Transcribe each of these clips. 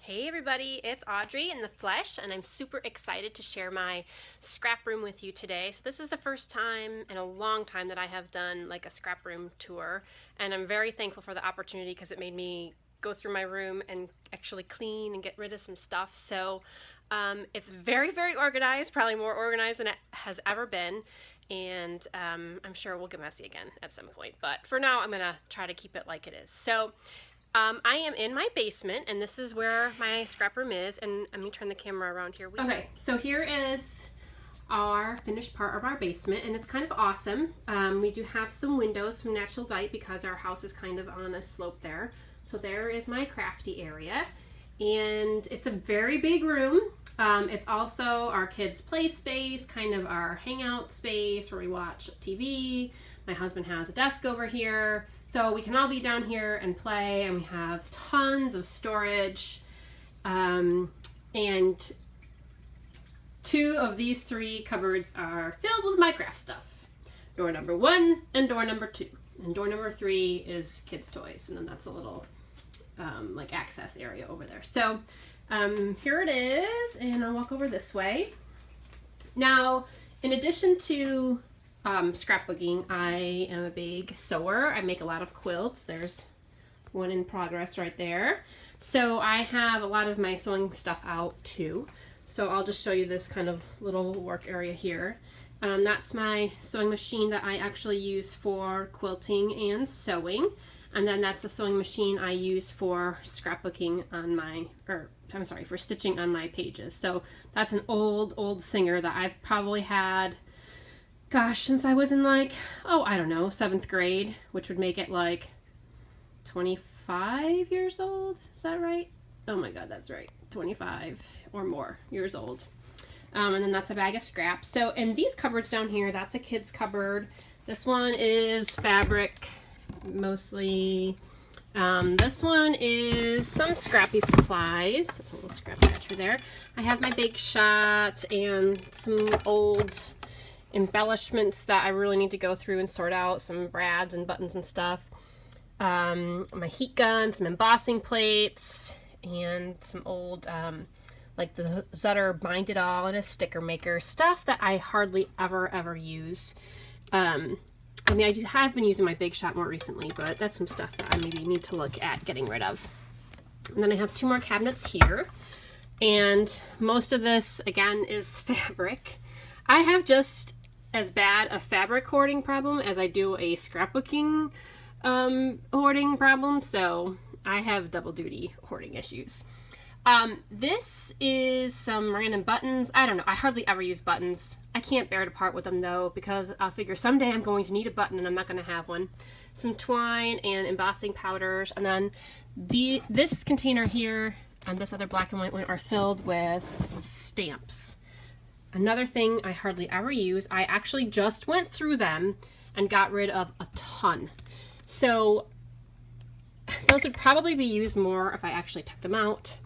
Hey everybody, it's Audrey in the flesh, and I'm super excited to share my scrap room with you today. So this is the first time in a long time that I have done like a scrap room tour, and I'm very thankful for the opportunity because it made me go through my room and actually clean and get rid of some stuff. So it's very, very organized, probably more organized than it has ever been. And I'm sure we'll get messy again at some point. But for now, I'm going to try to keep it like it is. So I am in my basement, and this is where my scrap room is. And let me turn the camera around here. Okay, so here is our finished part of our basement, and it's kind of awesome. We do have some windows from natural light because our house is kind of on a slope there. So there is my crafty area, and it's a very big room. It's also our kids' play space, kind of our hangout space where we watch TV. My husband has a desk over here, so we can all be down here and play, and we have tons of storage. And two of these three cupboards are filled with Minecraft stuff. Door number 1 and door number 2. And door number 3 is kids' toys, and then that's a little like access area over there. So here it is, and I'll walk over this way. Now, in addition to scrapbooking, I am a big sewer. I make a lot of quilts. There's one in progress right there. So I have a lot of my sewing stuff out too. So I'll just show you this kind of little work area here. That's my sewing machine that I actually use for quilting and sewing. And then that's the sewing machine I use for scrapbooking on my, for stitching on my pages. So that's an old Singer that I've probably had, gosh, since I was in like, I don't know, 7th grade, which would make it like 25 years old. Is that right? Oh my God, that's right. 25 or more years old. And then that's a bag of scraps. So, and these cupboards down here, that's a kid's cupboard. This one is fabric, mostly. This one is some scrappy supplies. That's a little scrap picture there. I have my Bake Shot and some old embellishments that I really need to go through and sort out, some brads and buttons and stuff. My heat gun, some embossing plates, and some old like the Zutter Bind It All and a sticker maker, stuff that I hardly ever use. I mean, have been using my Big Shot more recently, but that's some stuff that I maybe need to look at getting rid of. And then I have 2 more cabinets here, and most of this again is fabric. I have just as bad a fabric hoarding problem as I do a scrapbooking hoarding problem, so I have double duty hoarding issues. This is some random buttons. I don't know, I hardly ever use buttons. I can't bear to part with them though, because I'll figure someday I'm going to need a button and I'm not going to have one. Some twine and embossing powders, and then this container here and this other black and white one are filled with stamps. Another thing I hardly ever use. I actually just went through them and got rid of a ton. So those would probably be used more if I actually took them out.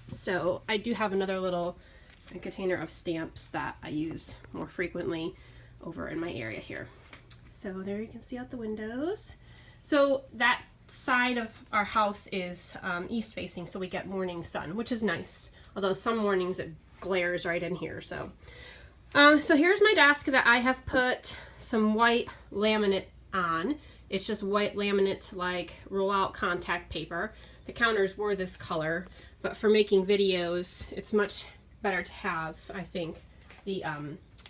So I do have another little container of stamps that I use more frequently over in my area here. So there you can see out the windows. So that side of our house is east facing, so we get morning sun, which is nice. Although some mornings it glares right in here. So here's my desk that I have put some white laminate on. It's just white laminate, like roll out contact paper. The counters were this color, but for making videos, it's much better to have, I think, the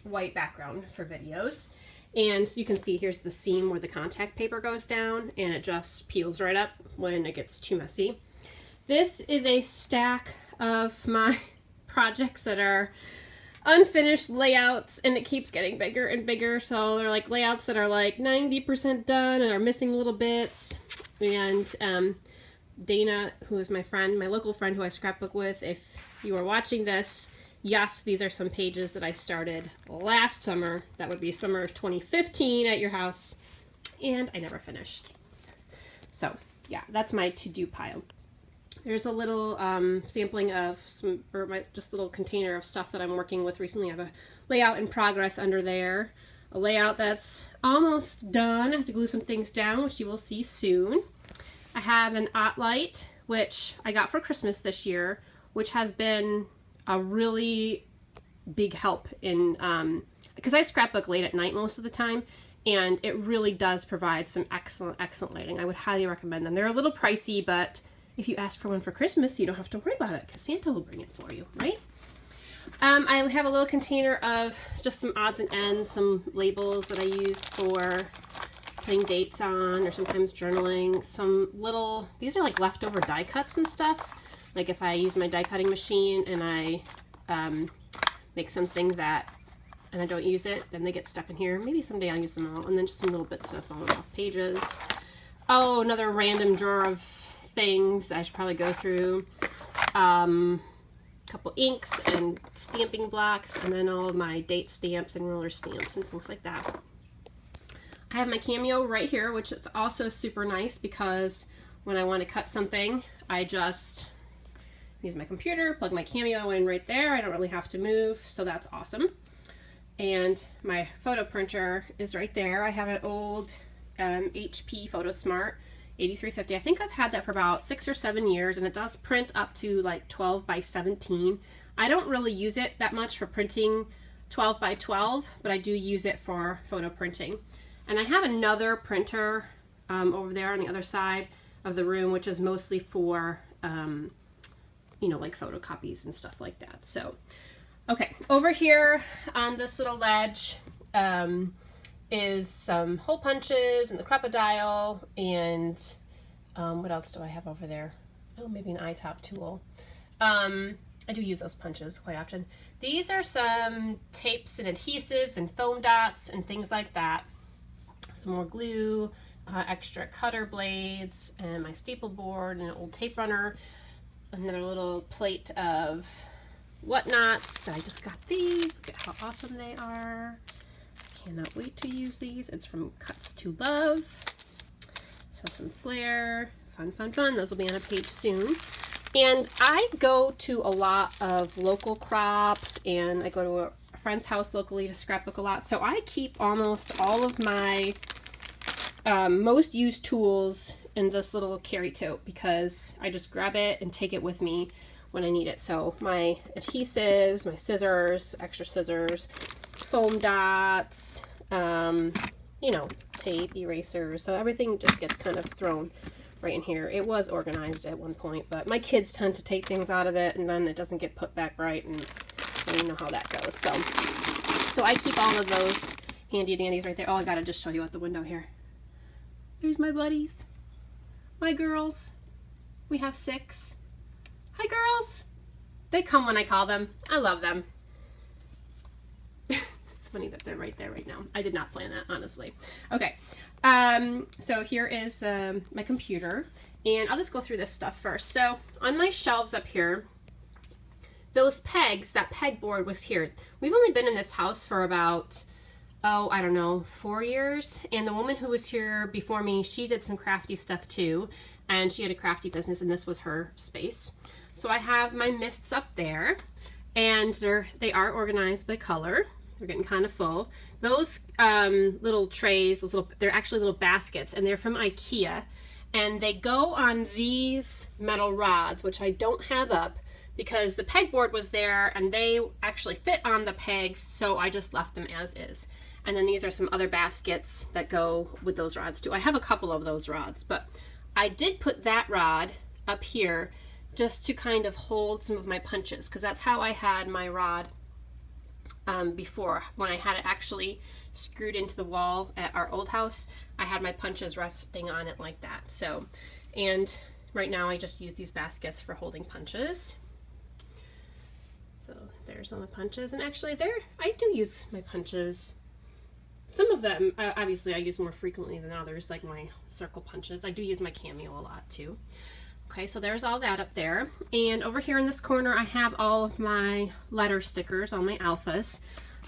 white background for videos. And you can see here's the seam where the contact paper goes down, and it just peels right up when it gets too messy. This is a stack of my projects that are unfinished layouts, and it keeps getting bigger and bigger. So they're like layouts that are like 90% done and are missing little bits. And Dana, who is my friend, my local friend who I scrapbook with, if you are watching this, yes, these are some pages that I started last summer. That would be summer of 2015 at your house, and I never finished. So yeah, that's my to-do pile. There's a little sampling of just little container of stuff that I'm working with recently. I have a layout in progress under there. A layout that's almost done. I have to glue some things down, which you will see soon. I have an OttLite, which I got for Christmas this year, which has been a really big help in, because I scrapbook late at night most of the time, and it really does provide some excellent lighting. I would highly recommend them. They're a little pricey, but if you ask for one for Christmas, you don't have to worry about it because Santa will bring it for you, right? I have a little container of just some odds and ends, some labels that I use for putting dates on or sometimes journaling. Some little, these are like leftover die cuts and stuff. Like if I use my die cutting machine and I make something that, and I don't use it, then they get stuck in here. Maybe someday I'll use them all. And then just some little bits that have fallen off pages. Oh, another random drawer of things that I should probably go through. Couple inks and stamping blocks, and then all of my date stamps and roller stamps and things like that. I have my Cameo right here, which is also super nice because when I want to cut something, I just use my computer, plug my Cameo in right there. I don't really have to move, so that's awesome. And my photo printer is right there. I have an old HP PhotoSmart 8350. I think I've had that for about 6 or 7 years, and it does print up to like 12 by 17. I don't really use it that much for printing 12 by 12, but I do use it for photo printing. And I have another printer over there on the other side of the room, which is mostly for, you know, like photocopies and stuff like that. So, okay, over here on this little ledge, is some hole punches and the Crop-A-Dile, and what else do I have over there? Oh, maybe an iTop tool. I do use those punches quite often. These are some tapes and adhesives and foam dots and things like that. Some more glue, extra cutter blades, and my staple board and an old tape runner. Another little plate of whatnots. I just got these. Look at how awesome they are. Cannot wait to use these. It's from Cuts to Love. So some flair, fun. Those will be on a page soon. And I go to a lot of local crops, and I go to a friend's house locally to scrapbook a lot. So I keep almost all of my most used tools in this little carry tote because I just grab it and take it with me when I need it. So my adhesives, my scissors, extra scissors, foam dots, you know, tape, erasers, so everything just gets kind of thrown right in here. It was organized at one point, but my kids tend to take things out of it and then it doesn't get put back right, and you know how that goes. So I keep all of those handy dandies right there. Oh, I gotta just show you out the window here. There's my buddies, my girls. We have 6. Hi, girls. They come when I call them. I love them. It's funny that they're right there right now. I did not plan that, honestly. Okay, so here is my computer, and I'll just go through this stuff first. So on my shelves up here, those pegs, that pegboard was here. We've only been in this house for about, oh, I don't know, 4 years, and the woman who was here before me, she did some crafty stuff too, and she had a crafty business, and this was her space. So I have my mists up there, and they are organized by color. They're getting kind of full. Those little trays, they're actually little baskets, and they're from IKEA, and they go on these metal rods, which I don't have up because the pegboard was there and they actually fit on the pegs, so I just left them as is. And then these are some other baskets that go with those rods too. I have a couple of those rods, but I did put that rod up here just to kind of hold some of my punches, because that's how I had my rod before, when I had it actually screwed into the wall at our old house. I had my punches resting on it like that. So, and right now I just use these baskets for holding punches. So there's all the punches, and actually I do use my punches. Some of them, obviously I use more frequently than others, like my circle punches. I do use my Cameo a lot too. Okay, so there's all that up there. And over here in this corner, I have all of my letter stickers on my alphas.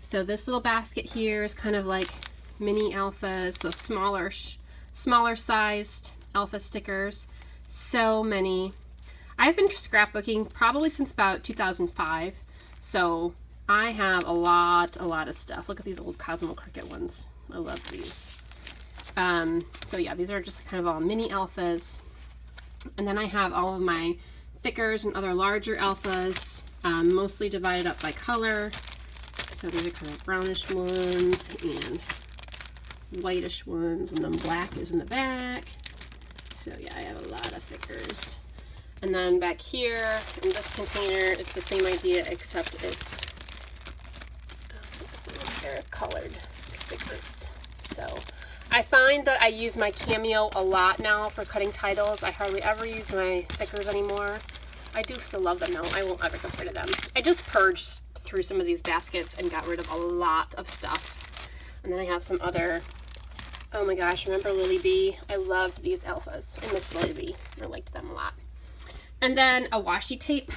So this little basket here is kind of like mini alphas, so smaller sized alpha stickers. So many. I've been scrapbooking probably since about 2005. So I have a lot of stuff. Look at these old Cosmo Cricut ones. I love these. So yeah, these are just kind of all mini alphas. And then I have all of my thickers and other larger alphas, mostly divided up by color. So these are kind of brownish ones and whitish ones, and then black is in the back. So yeah, I have a lot of thickers. And then back here in this container, it's the same idea, except it's they're colored stickers. So I find that I use my Cameo a lot now for cutting titles. I hardly ever use my thickers anymore. I do still love them though. I won't ever get rid of them. I just purged through some of these baskets and got rid of a lot of stuff. And then I have some other, oh my gosh, remember Lily Bee? I loved these alphas. I miss Lily Bee. I liked them a lot. And then a washi tape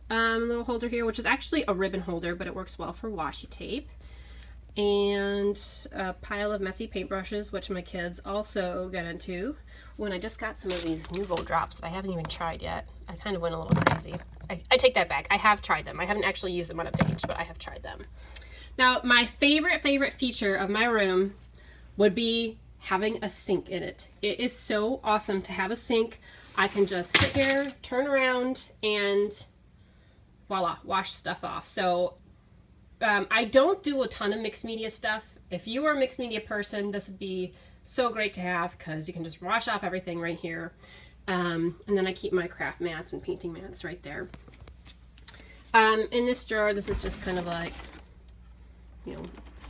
little holder here, which is actually a ribbon holder, but it works well for washi tape. And a pile of messy paintbrushes, which my kids also got into when I just got some of these Nuvo drops that I haven't even tried yet. I kind of went a little crazy. I take that back. I have tried them. I haven't actually used them on a page, but I have tried them. Now, my favorite feature of my room would be having a sink in it. It is so awesome to have a sink. I can just sit here, turn around, and voila, wash stuff off. So I don't do a ton of mixed media stuff. If you are a mixed media person, this would be so great to have because you can just wash off everything right here. And then I keep my craft mats and painting mats right there. In this drawer, this is just kind of like, you know,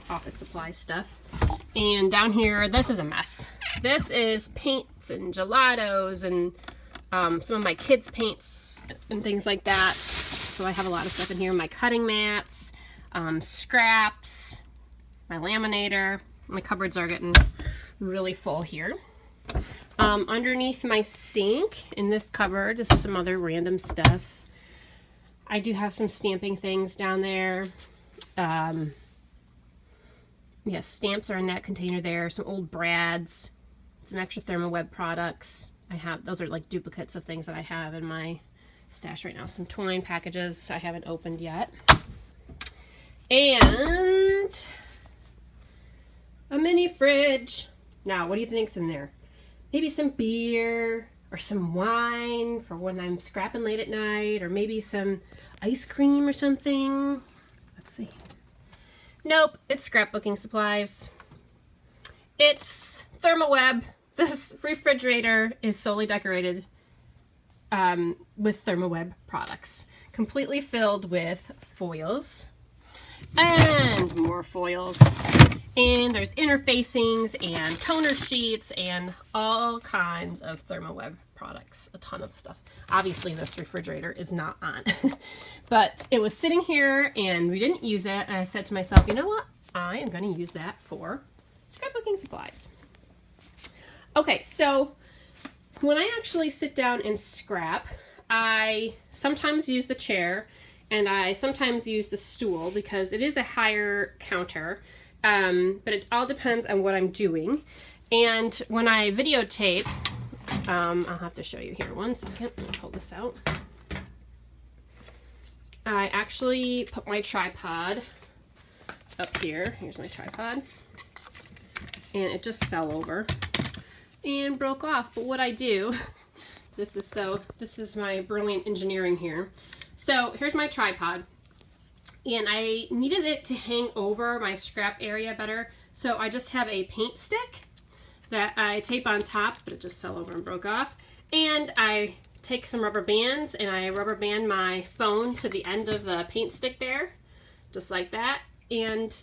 office supply stuff. And down here, this is a mess. This is paints and gelatos and some of my kids' paints and things like that. So I have a lot of stuff in here. My cutting mats, scraps, my laminator. My cupboards are getting really full here. Underneath my sink in this cupboard, this is some other random stuff. I do have some stamping things down there. Yes, stamps are in that container there. Some old brads, some extra ThermoWeb products. Those are like duplicates of things that I have in my stash right now. Some twine packages I haven't opened yet. And a mini fridge. Now, what do you think's in there? Maybe some beer or some wine for when I'm scrapping late at night, or maybe some ice cream or something. Let's see. Nope, it's scrapbooking supplies. It's ThermoWeb. This refrigerator is solely decorated with ThermoWeb products, completely filled with foils and more foils. And there's interfacings and toner sheets and all kinds of ThermoWeb products, a ton of stuff. Obviously this refrigerator is not on, but it was sitting here and we didn't use it. And I said to myself, you know what? I am going to use that for scrapbooking supplies. Okay, so when I actually sit down and scrap, I sometimes use the chair and I sometimes use the stool because it is a higher counter. But it all depends on what I'm doing. And when I videotape, I'll have to show you here 1 second. Let me pull this out. I actually put my tripod up here. Here's my tripod. And it just fell over and broke off. But what I do, this is my brilliant engineering here. So here's my tripod. And I needed it to hang over my scrap area better. So I just have a paint stick that I tape on top, but it just fell over and broke off. And I take some rubber bands and I rubber band my phone to the end of the paint stick there, just like that. And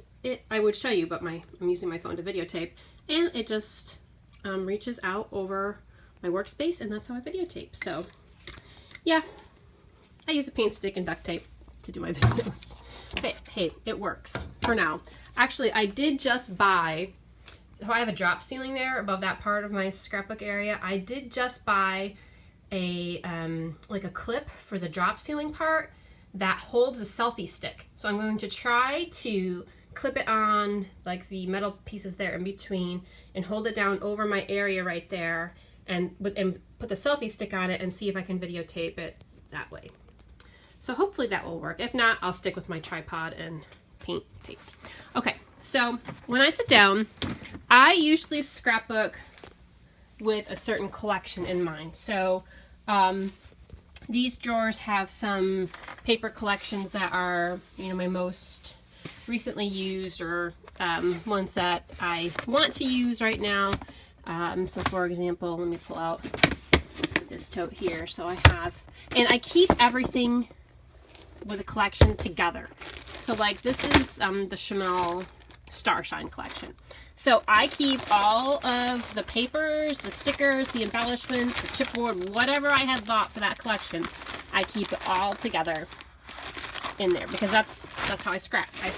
I would show you, but I'm using my phone to videotape. And it just reaches out over my workspace, and that's how I videotape. So yeah, I use a paint stick and duct tape to do my videos. But hey, it works for now. Actually, I did just buy, so I have a drop ceiling there above that part of my scrapbook area. I did just buy a like a clip for the drop ceiling part that holds a selfie stick. So I'm going to try to clip it on like the metal pieces there in between and hold it down over my area right there and put the selfie stick on it and see if I can videotape it that way. So hopefully that will work. If not, I'll stick with my tripod and paint tape. Okay, so when I sit down, I usually scrapbook with a certain collection in mind. So These drawers have some paper collections that are, you know, my most recently used or ones that I want to use right now. So for example, let me pull out this tote here. So I have, and I keep everything with a collection together. So like this is the Chamel Starshine collection. So I keep all of the papers, the stickers, the embellishments, the chipboard, whatever I had bought for that collection, I keep it all together in there because that's how I scrap. I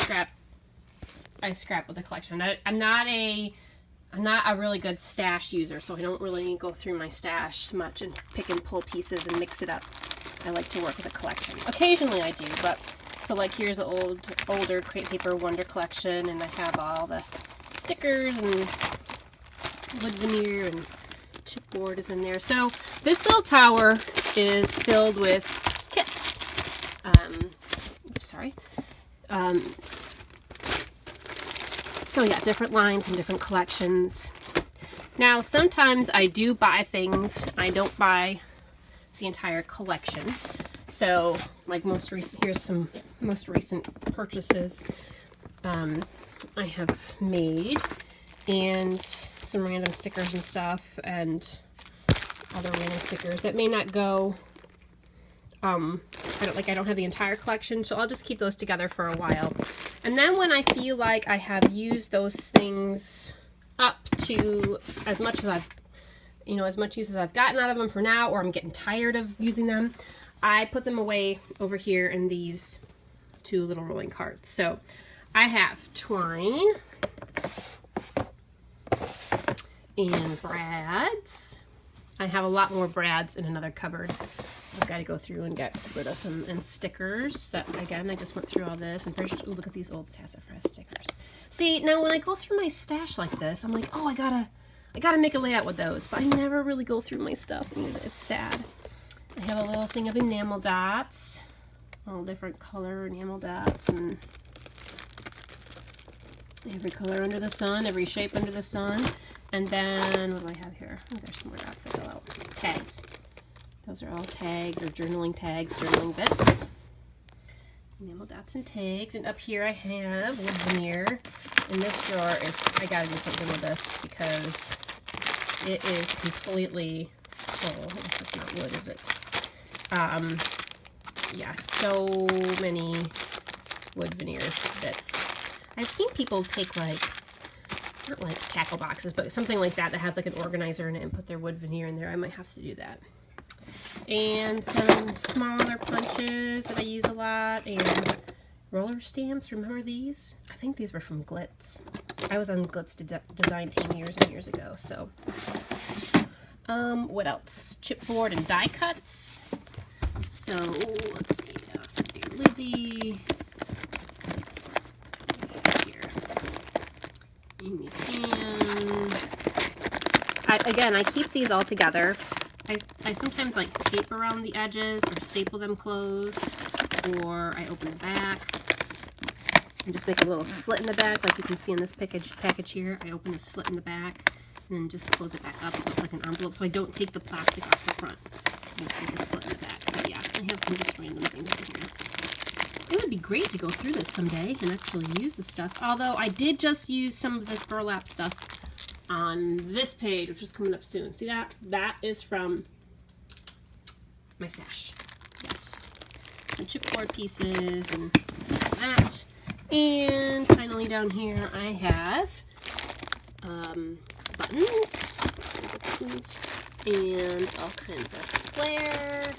scrap with a collection. I'm not a really good stash user, so I don't really go through my stash much and pick and pull pieces and mix it up. I like to work with a collection. Occasionally I do, but so like here's an older Crate Paper Wonder collection, and I have all the stickers and wood veneer and chipboard is in there. So this little tower is filled with kits. So yeah, different lines and different collections. Now sometimes I do buy things. I don't buy the entire collection. So like here's some most recent purchases I have made, and some random stickers and stuff, and other random stickers that may not go. I don't have the entire collection, so I'll just keep those together for a while. And then when I feel like I have used those things up to as much as as much use as I've gotten out of them for now, or I'm getting tired of using them, I put them away over here in these two little rolling carts. So I have twine and brads. I have a lot more brads in another cupboard. I've got to go through and get rid of some, and stickers that, again, I just went through all this. And ooh, look at these old Sassafras stickers. See, now when I go through my stash like this, I'm like, oh, I gotta make a layout with those, but I never really go through my stuff. It's sad. I have a little thing of enamel dots, all different color enamel dots, and every color under the sun, every shape under the sun. And then, what do I have here? Oh, there's some more dots that go out. Tags. Those are all tags, or journaling tags, journaling bits. Enamel dots and tags. And up here I have wood veneer. And this drawer is, I gotta do something with this because it is completely full. It's not wood, is it? Yeah, so many wood veneer bits. I've seen people take not like tackle boxes, but something like that has like an organizer in it and put their wood veneer in there. I might have to do that. And some smaller punches that I use a lot, and roller stamps. Remember these? I think these were from Glitz. I was on Glitz design team years and years ago. So, what else? Chipboard and die cuts. So let's see. Dear Lizzie. Amy Tan. Again, I keep these all together. I sometimes like tape around the edges or staple them closed, or I open the back and just make a little slit in the back like you can see in this package here. I open a slit in the back and then just close it back up so it's like an envelope, so I don't take the plastic off the front. I just make a slit in the back. So yeah, I have some just random things in here. It would be great to go through this someday and actually use the stuff, although I did just use some of this burlap stuff on this page, which is coming up soon. See that? That is from my stash. Yes. Some chipboard pieces and that. And finally down here I have buttons and all kinds of flair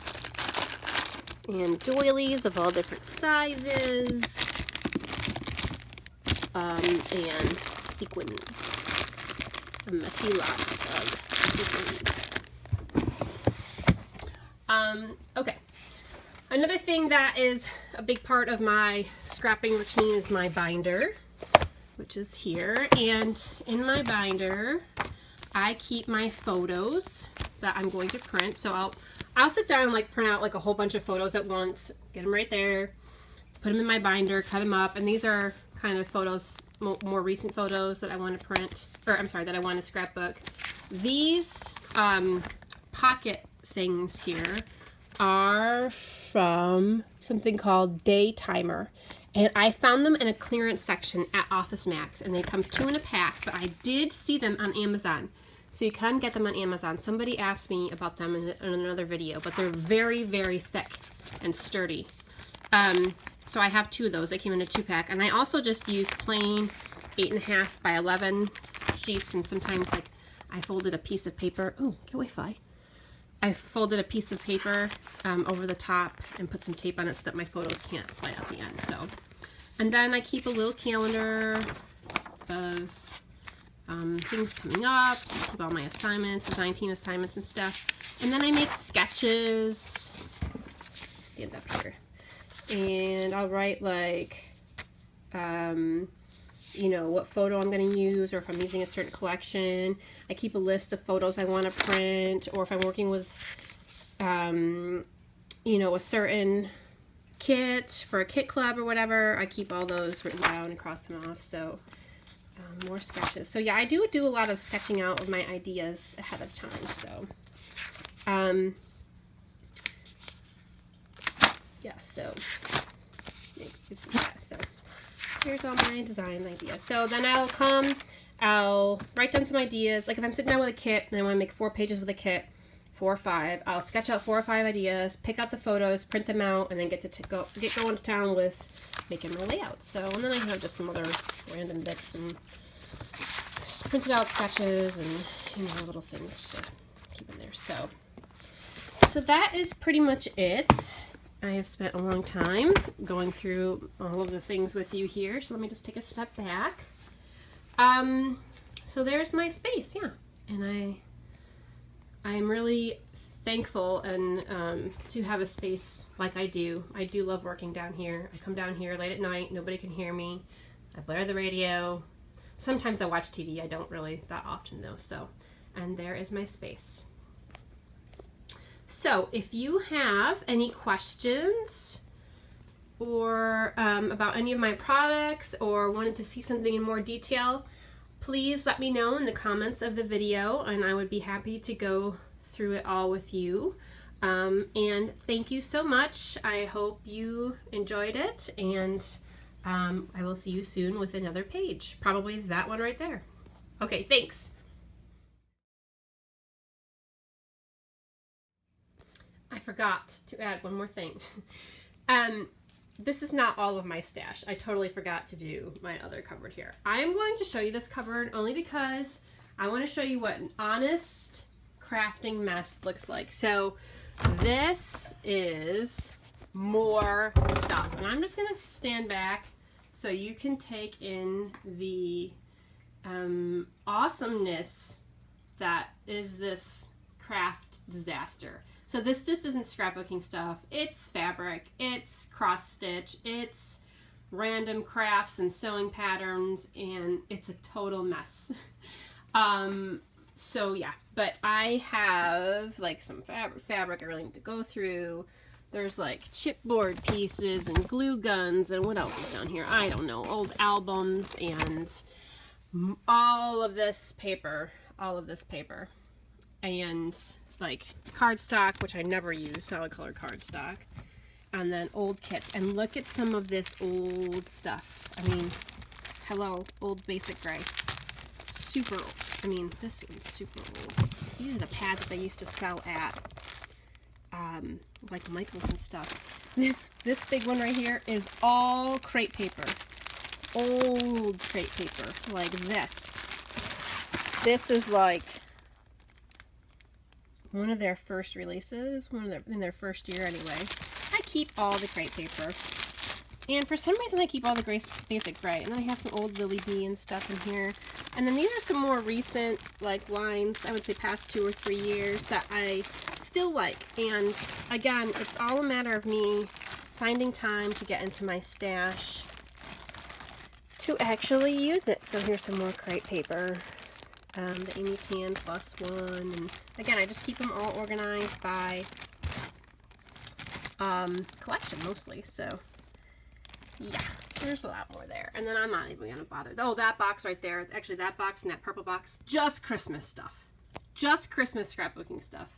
and doilies of all different sizes and sequins. A messy lot of sequins. Okay. Another thing that is a big part of my scrapping routine is my binder, which is here. And in my binder, I keep my photos that I'm going to print. So I'll sit down and like print out like a whole bunch of photos at once, get them right there, put them in my binder, cut them up, and these are kind of photos, more recent photos that I want to print, or I'm sorry, that I want to scrapbook. These pocket things here are from something called Day Timer. And I found them in a clearance section at Office Max, and they come 2 in a pack, but I did see them on Amazon. So you can get them on Amazon. Somebody asked me about them in another video, but they're very, very thick and sturdy. So I have 2 of those. They came in a 2-pack. And I also just use plain 8.5 by 11 sheets, and sometimes like I folded a piece of paper. Oh, get away, fly. I folded a piece of paper over the top and put some tape on it so that my photos can't slide out the end. So, and then I keep a little calendar of things coming up. So I keep all my assignments, design team assignments and stuff. And then I make sketches. Stand up here. And I'll write like, you know, what photo I'm going to use, or if I'm using a certain collection. I keep a list of photos I want to print, or if I'm working with, you know, a certain kit for a kit club or whatever, I keep all those written down and cross them off. So more sketches. So yeah, I do a lot of sketching out of my ideas ahead of time. So yeah, so you can see that. So here's all my design ideas. So then I'll write down some ideas. Like if I'm sitting down with a kit and I want to make 4 pages with a kit, 4 or 5, I'll sketch out 4 or 5 ideas, pick out the photos, print them out, and then get going to town with making my layout. So, and then I have just some other random bits and just printed out sketches and, you know, little things to keep in there. So that is pretty much it. I have spent a long time going through all of the things with you here. So let me just take a step back. So there's my space, yeah. And I'm really thankful and to have a space like I do. I do love working down here. I come down here late at night, nobody can hear me. I blare the radio. Sometimes I watch TV. I don't really that often though. So, and there is my space. So if you have any questions or about any of my products, or wanted to see something in more detail, please let me know in the comments of the video, and I would be happy to go through it all with you. And thank you so much. I hope you enjoyed it, and I will see you soon with another page. Probably that one right there. Okay, thanks. I forgot to add one more thing. This is not all of my stash. I totally forgot to do my other cupboard here. I am going to show you this cupboard only because I want to show you what an honest crafting mess looks like. So this is more stuff, and I'm just going to stand back so you can take in the awesomeness that is this craft disaster. So this just isn't scrapbooking stuff. It's fabric, it's cross stitch, it's random crafts and sewing patterns, and it's a total mess. So yeah, but I have like some fabric I really need to go through. There's like chipboard pieces and glue guns, and what else is down here? I don't know, old albums and all of this paper, and like cardstock, which I never use, solid color cardstock, and then old kits. And look at some of this old stuff. I mean, hello, old basic gray. Super old. I mean, this is super old. These are the pads that they used to sell at like Michael's and stuff. This big one right here is all crepe paper. Old crepe paper, like this. This is like one of their first releases, in their first year anyway. I keep all the crepe paper, and for some reason I keep all the basic gray, and then I have some old Lily Bee and stuff in here. And then these are some more recent like lines, I would say past 2 or 3 years, that I still like. And again, it's all a matter of me finding time to get into my stash to actually use it. So here's some more crepe paper. The Amy Tan Plus one, and again, I just keep them all organized by collection mostly. So yeah, there's a lot more there, and then I'm not even gonna bother. Oh, that box right there, actually that box and that purple box, just Christmas stuff, just Christmas scrapbooking stuff.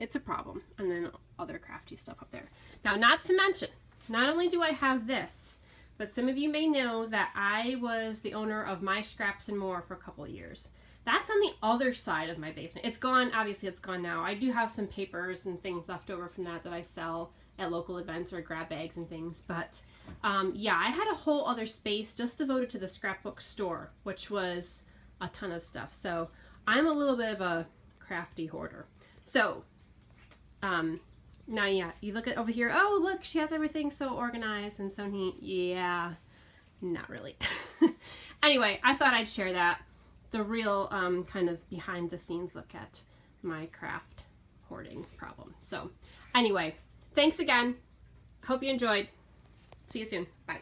it's a problem. And then other crafty stuff up there. Now, not to mention, not only do I have this, but some of you may know that I was the owner of My Scraps and More for a couple of years. That's on the other side of my basement. It's gone, obviously it's gone now. I do have some papers and things left over from that I sell at local events or grab bags and things. But yeah, I had a whole other space just devoted to the scrapbook store, which was a ton of stuff. So I'm a little bit of a crafty hoarder. So now, yeah, you look at over here, oh, look, she has everything so organized and so neat. Yeah, not really. Anyway, I thought I'd share that, the real kind of behind the scenes look at my craft hoarding problem. So anyway, thanks again. Hope you enjoyed. See you soon. Bye.